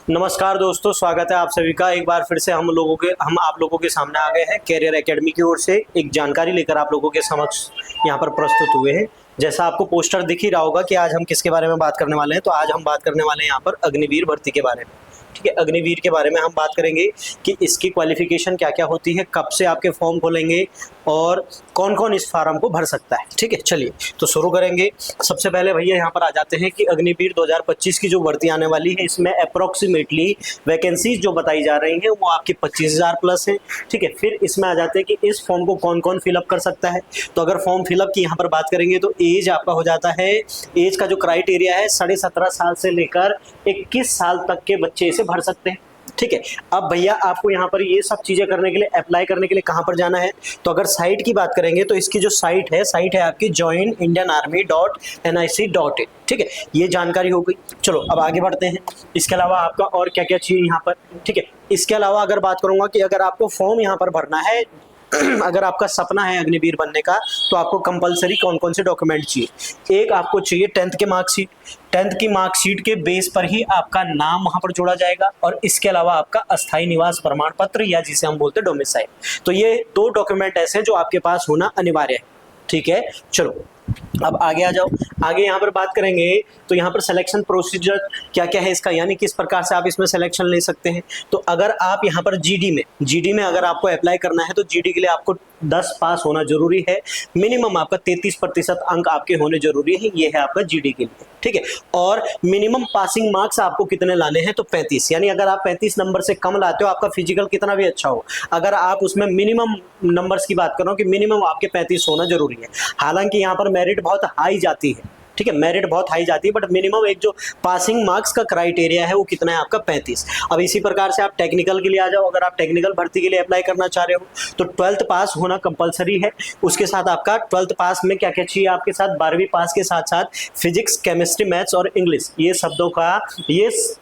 नमस्कार दोस्तों, स्वागत है आप सभी का एक बार फिर से हम आप लोगों के सामने आ गए हैं कैरियर एकेडमी की ओर से एक जानकारी लेकर आप लोगों के समक्ष यहाँ पर प्रस्तुत हुए हैं। जैसा आपको पोस्टर दिख ही रहा होगा कि आज हम किसके बारे में बात करने वाले हैं। तो आज हम बात करने वाले हैं यहाँ पर अग्निवीर भर्ती के बारे में। ठीक है, अग्निवीर के बारे में हम बात करेंगे कि इसकी क्वालिफिकेशन क्या क्या होती है, कब से आपके फॉर्म खोलेंगे और कौन कौन इस फार्म को भर सकता है। ठीक है, चलिए तो शुरू करेंगे। सबसे पहले भैया यहाँ पर आ जाते हैं कि अग्निवीर 2025 की जो भर्ती आने वाली है, इसमें अप्रोक्सीमेटली वैकेंसीज जो बताई जा रही हैं वो आपकी 25,000 प्लस है। ठीक है, फिर इसमें आ जाते हैं कि इस फॉर्म को कौन कौन फिलअप कर सकता है। तो अगर फॉर्म फिलअप की यहाँ पर बात करेंगे तो एज आपका हो जाता है, एज का जो क्राइटेरिया है 17.5 साल से लेकर 21 साल तक के बच्चे इसे भर सकते हैं। ठीक है, अब भैया आपको यहाँ पर ये सब चीजें करने के लिए, अप्लाई करने के लिए कहाँ पर जाना है। तो अगर साइट की बात करेंगे तो इसकी जो साइट है आपकी joinindianarmy.nic.in। ठीक है, ये जानकारी हो गई। चलो अब आगे बढ़ते हैं। इसके अलावा आपका और क्या क्या चाहिए यहाँ पर। ठीक है, इसके अलावा अगर बात करूंगा कि अगर आपको फॉर्म यहाँ पर भरना है अगर आपका सपना है अग्निवीर बनने का, तो आपको कंपलसरी कौन कौन से डॉक्यूमेंट चाहिए। एक आपको चाहिए 10th के मार्कशीट। 10th की मार्कशीट के बेस पर ही आपका नाम वहां पर जोड़ा जाएगा, और इसके अलावा आपका अस्थायी निवास प्रमाण पत्र या जिसे हम बोलते हैं डोमिसाइल। तो ये 2 डॉक्यूमेंट ऐसे हैं जो आपके पास होना अनिवार्य है। ठीक है, चलो अब आगे आ जाओ। आगे यहाँ पर बात करेंगे तो यहाँ पर सिलेक्शन प्रोसीजर क्या क्या है इसका, यानी किस प्रकार से आप इसमें सिलेक्शन ले सकते हैं। तो अगर आप यहाँ पर जीडी में अगर आपको अप्लाई करना है तो जीडी के लिए आपको 10 पास होना जरूरी है। मिनिमम आपका 33% अंक आपके होने जरूरी है। ये है आपका जीडी के लिए। ठीक है, और मिनिमम पासिंग मार्क्स आपको कितने लाने हैं, तो 35। यानी अगर आप 35 नंबर से कम लाते हो, आपका फिजिकल कितना भी अच्छा हो, अगर आप उसमें मिनिमम नंबर्स की बात करो कि मिनिमम आपके 35 होना जरूरी है। हालांकि यहाँ पर मेरिट बहुत हाई जाती है। ठीक है, मेरिट बहुत हाई जाती है, बट मिनिमम एक जो पासिंग मार्क्स का क्राइटेरिया है वो कितना है आपका 35। अब इसी प्रकार से आप टेक्निकल के लिए आ जाओ। अगर आप टेक्निकल भर्ती के लिए अप्लाई करना चाह रहे हो तो 12th पास होना कंपलसरी है। उसके साथ आपका 12th पास में क्या क्या चाहिए आपके साथ, 12वीं पास के साथ साथ फिजिक्स, केमिस्ट्री, मैथ्स और इंग्लिश, ये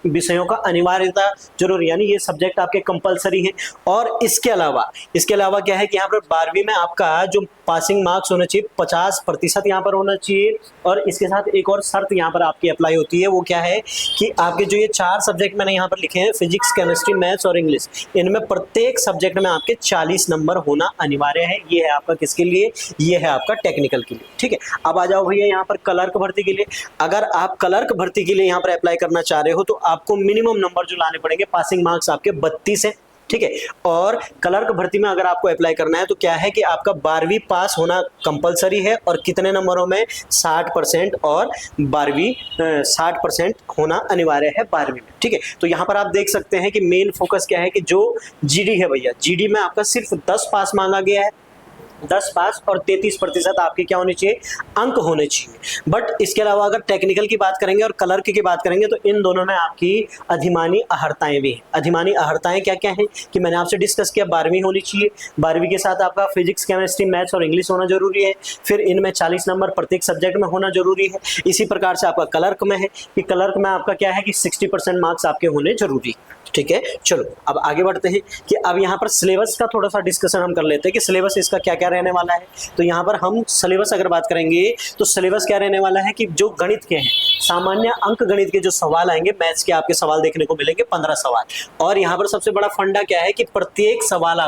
विषयों का अनिवार्यता जरूरी, यानी ये सब्जेक्ट आपके कंपलसरी है। और इसके अलावा क्या है कि यहाँ पर 12वीं में आपका जो पासिंग मार्क्स होना चाहिए 50% यहाँ पर होना चाहिए। और इसके साथ एक और शर्त यहाँ पर आपकी अप्लाई होती है, वो क्या है कि आपके जो ये 4 सब्जेक्ट मैंने यहाँ पर लिखे हैं, फिजिक्स, केमिस्ट्री, मैथ्स और इंग्लिश, इनमें प्रत्येक सब्जेक्ट में आपके 40 नंबर होना अनिवार्य है। ये है आपका किसके लिए, ये है आपका टेक्निकल के लिए। ठीक है, अब आ जाओ भैया यहाँ पर क्लर्क भर्ती के लिए। अगर आप क्लर्क भर्ती के लिए यहाँ पर अप्लाई करना चाह रहे हो तो आपको मिनिमम नंबर जो लाने पड़ेंगे, पासिंग मार्क्स आपके 32 है। ठीक है, और क्लर्क भर्ती में अगर आपको अप्लाई करना है तो क्या है कि आपका 12वीं पास होना कंपलसरी है, और कितने नंबरों में, 60%, और 60% होना अनिवार्य है 12वीं में। ठीक है, तो यहाँ पर आप देख सकते हैं कि मेन फोकस क्या है कि जो जीडी है भैया, जीडी में आपका सिर्फ 10 पास मांगा गया है। 10 पास और 33% आपके क्या होने चाहिए, अंक होने चाहिए। बट इसके अलावा अगर टेक्निकल की बात करेंगे और क्लर्क की बात करेंगे तो इन दोनों में आपकी अधिमानी अहर्ताएं भी हैं। अधिमानी अहर्ताएं क्या क्या हैं कि मैंने आपसे डिस्कस किया, 12वीं होनी चाहिए। 12वीं के साथ आपका फिजिक्स, केमिस्ट्री, मैथ्स और इंग्लिश होना जरूरी है। फिर इनमें 40 नंबर प्रत्येक सब्जेक्ट में होना जरूरी है। इसी प्रकार से आपका क्लर्क में है कि क्लर्क में आपका क्या है कि 60% मार्क्स आपके होने जरूरी। ठीक है, चलो अब आगे बढ़ते हैं कि अब यहाँ पर सिलेबस का थोड़ा सा डिस्कशन हम कर लेते हैं कि सिलेबस इसका क्या क्या रहने वाला है। तो यहाँ पर हम सिलेबस अगर बात करेंगे तो सिलेबस क्या रहने वाला है कि जो गणित के हैं, सामान्य अंक गणित के जो सवाल आएंगे, मैथ्स के आपके सवाल देखने को मिलेंगे 15 सवाल। और यहाँ पर सबसे बड़ा फंडा क्या है कि प्रत्येक सवाल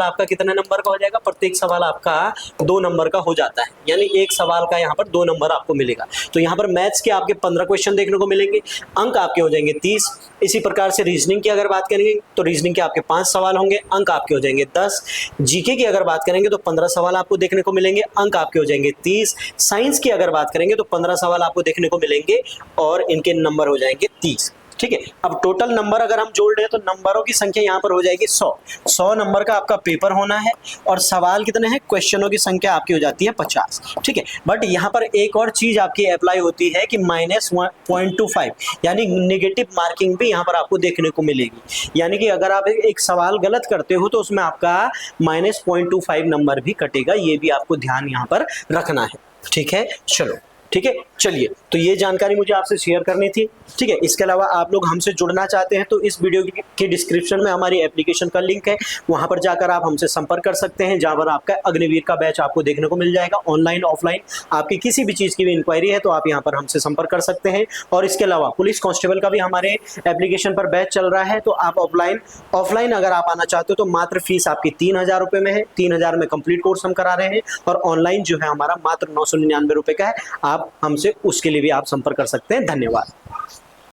आपका कितने नंबर का हो जाएगा, प्रत्येक सवाल आपका 2 नंबर का हो जाता है। यानी एक सवाल का यहाँ पर 2 नंबर आपको मिलेगा। तो यहाँ पर मैथ्स के आपके 15 क्वेश्चन देखने को मिलेंगे, अंक आपके हो जाएंगे 30। इसी प्रकार से रीजनिंग की अगर बात करेंगे तो रीजनिंग के आपके 5 सवाल होंगे, अंक आपके हो जाएंगे 10। जीके की अगर बात करेंगे तो 15 सवाल आपको देखने को मिलेंगे, अंक आपके हो जाएंगे 30। साइंस की अगर बात करेंगे तो 15 सवाल आपको देखने को मिलेंगे और इनके नंबर हो जाएंगे 30। ठीक है, अब टोटल नंबर अगर हम जोड़ रहे हैं तो नंबरों की संख्या यहाँ पर हो जाएगी 100 नंबर का आपका पेपर होना है। और सवाल कितने हैं, क्वेश्चनों की संख्या आपकी हो जाती है 50। ठीक है, बट यहाँ पर एक और चीज आपकी अप्लाई होती है कि -0.25 यानी नेगेटिव मार्किंग भी यहाँ पर आपको देखने को मिलेगी। यानी कि अगर आप एक सवाल गलत करते हो तो उसमें आपका -0.25 नंबर भी कटेगा। ये भी आपको ध्यान यहाँ पर रखना है। ठीक है, चलो ठीक है, चलिए, तो ये जानकारी मुझे आपसे शेयर करनी थी। ठीक है, इसके अलावा आप लोग हमसे जुड़ना चाहते हैं तो इस वीडियो के डिस्क्रिप्शन में हमारी एप्लीकेशन का लिंक है, वहां पर जाकर आप हमसे संपर्क कर सकते हैं, जहां पर आपका अग्निवीर का बैच आपको देखने को मिल जाएगा। ऑनलाइन ऑफलाइन आपकी किसी भी चीज़ की भी इंक्वायरी है तो आप यहाँ पर हमसे संपर्क कर सकते हैं। और इसके अलावा पुलिस कांस्टेबल का भी हमारे एप्लीकेशन पर बैच चल रहा है, तो आप ऑफलाइन अगर आप आना चाहते हो तो मात्र फीस आपकी 3,000 रुपये में है। 3,000 में कंप्लीट कोर्स हम करा रहे हैं, और ऑनलाइन जो है हमारा मात्र 999 रुपये का है। आप हमसे उसके लिए भी आप संपर्क कर सकते हैं। धन्यवाद।